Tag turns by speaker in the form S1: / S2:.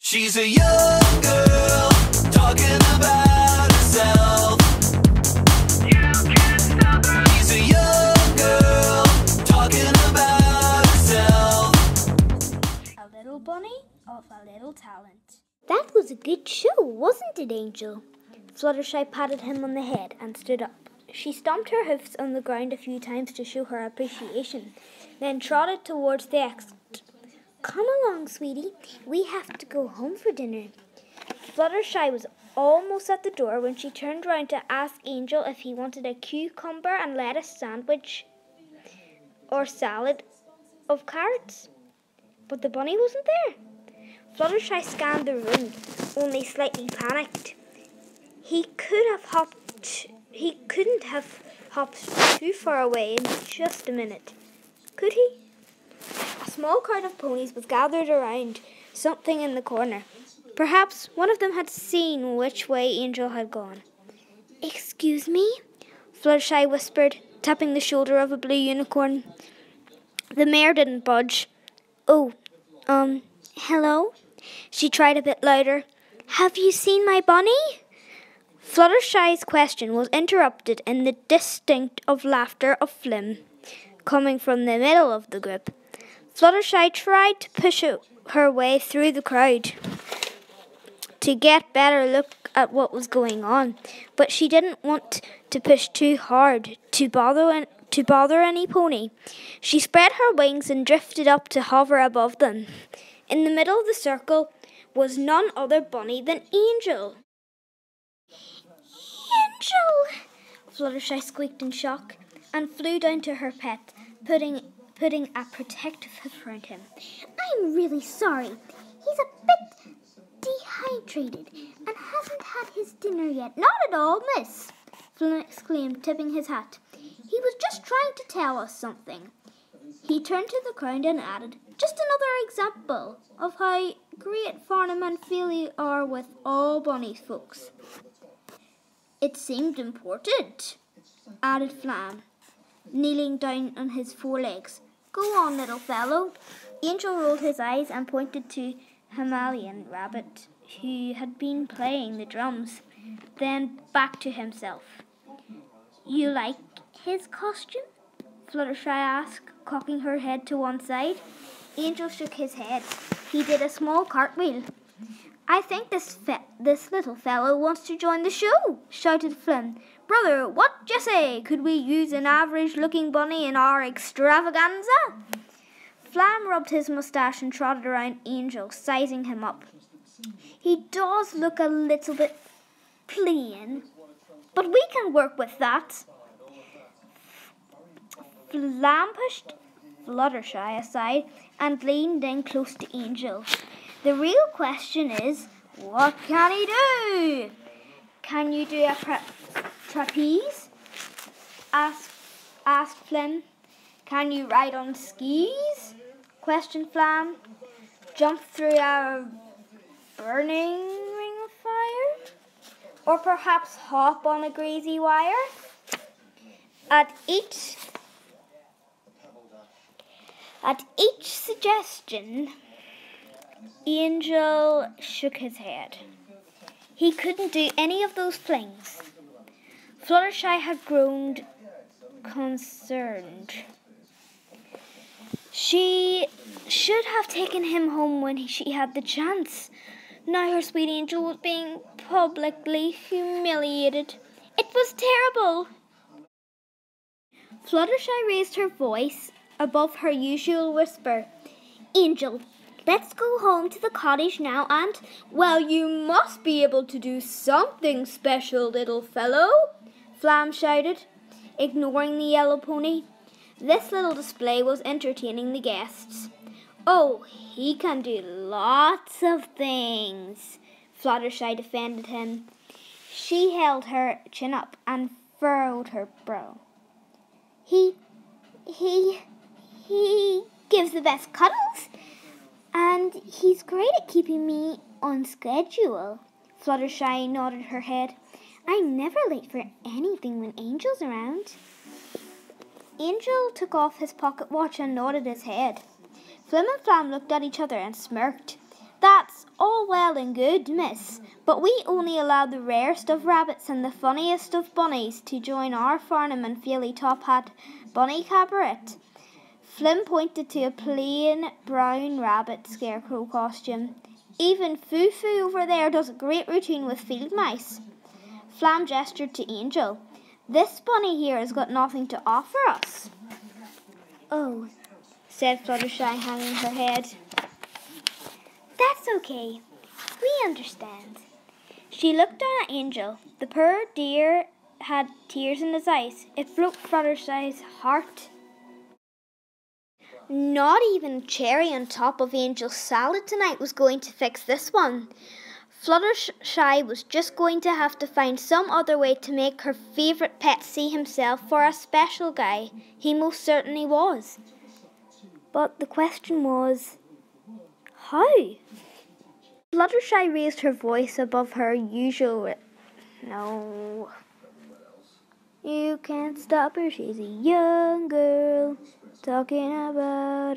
S1: She's a young girl talking about herself. You can't stop her. She's a young girl talking about herself.
S2: A little bunny of a little talent.
S3: That was a good show, wasn't it, Angel? Fluttershy patted him on the head and stood up. She stomped her hoofs on the ground a few times to show her appreciation, then trotted towards the exit. Come along, sweetie. We have to go home for dinner. Fluttershy was almost at the door when she turned round to ask Angel if he wanted a cucumber and lettuce sandwich or salad of carrots. But the bunny wasn't there. Fluttershy scanned the room, only slightly panicked. He couldn't have hopped too far away in just a minute, could he? A small crowd of ponies was gathered around something in the corner. Perhaps one of them had seen which way Angel had gone. Excuse me? Fluttershy whispered, tapping the shoulder of a blue unicorn. The mare didn't budge. Oh, hello? She tried a bit louder. Have you seen my bunny? Fluttershy's question was interrupted in the distinct of laughter of Flim, coming from the middle of the group. Fluttershy tried to push her way through the crowd to get a better look at what was going on, but she didn't want to push too hard to bother any pony. She spread her wings and drifted up to hover above them. In the middle of the circle was none other bunny than Angel. Angel! Fluttershy squeaked in shock and flew down to her pet, putting a protective hoof around him. I'm really sorry. He's a bit dehydrated and hasn't had his dinner yet. Not at all, miss, Flim exclaimed, tipping his hat. He was just trying to tell us something. He turned to the crowd and added, just another example of how great Farnham and Feely are with all bunny folks. It seemed important, added Flam, kneeling down on his forelegs. Go on, little fellow. Angel rolled his eyes and pointed to Himalayan Rabbit, who had been playing the drums, then back to himself. You like his costume? Fluttershy asked, cocking her head to one side. Angel shook his head. He did a small cartwheel. I think this little fellow wants to join the show, shouted Flim. Brother, what d'ye say? Could we use an average-looking bunny in our extravaganza? Flam rubbed his moustache and trotted around Angel, sizing him up. He does look a little bit plain, but we can work with that. Flam pushed Fluttershy aside and leaned in close to Angel. The real question is, what can he do? Can you do a trapeze? Asked Flim. Can you ride on skis? Questioned Flam. Jump through a burning ring of fire? Or perhaps hop on a greasy wire? At each suggestion, Angel shook his head. He couldn't do any of those things. Fluttershy had grown concerned. She should have taken him home when she had the chance. Now her sweet Angel was being publicly humiliated. It was terrible. Fluttershy raised her voice above her usual whisper. Angel, let's go home to the cottage now and, well, you must be able to do something special, little fellow, Flam shouted, ignoring the yellow pony. This little display was entertaining the guests. Oh, he can do lots of things, Fluttershy defended him. She held her chin up and furrowed her brow. He gives the best cuddles, and he's great at keeping me on schedule. Fluttershy nodded her head. I'm never late for anything when Angel's around. Angel took off his pocket watch and nodded his head. Flim and Flam looked at each other and smirked. That's all well and good, miss, but we only allow the rarest of rabbits and the funniest of bunnies to join our Farnham and Feely Top Hat Bunny Cabaret. Flynn pointed to a plain brown rabbit scarecrow costume. Even Foo-Foo over there does a great routine with field mice. Flam gestured to Angel. This bunny here has got nothing to offer us. Oh, said Fluttershy, hanging her head. That's okay. We understand. She looked down at Angel. The poor dear had tears in his eyes. It broke Fluttershy's heart. Not even cherry on top of Angel's salad tonight was going to fix this one. Fluttershy was just going to have to find some other way to make her favourite pet see himself for a special guy. He most certainly was. But the question was, how? Fluttershy raised her voice above her usual. No. You can't stop her, she's a young girl talking about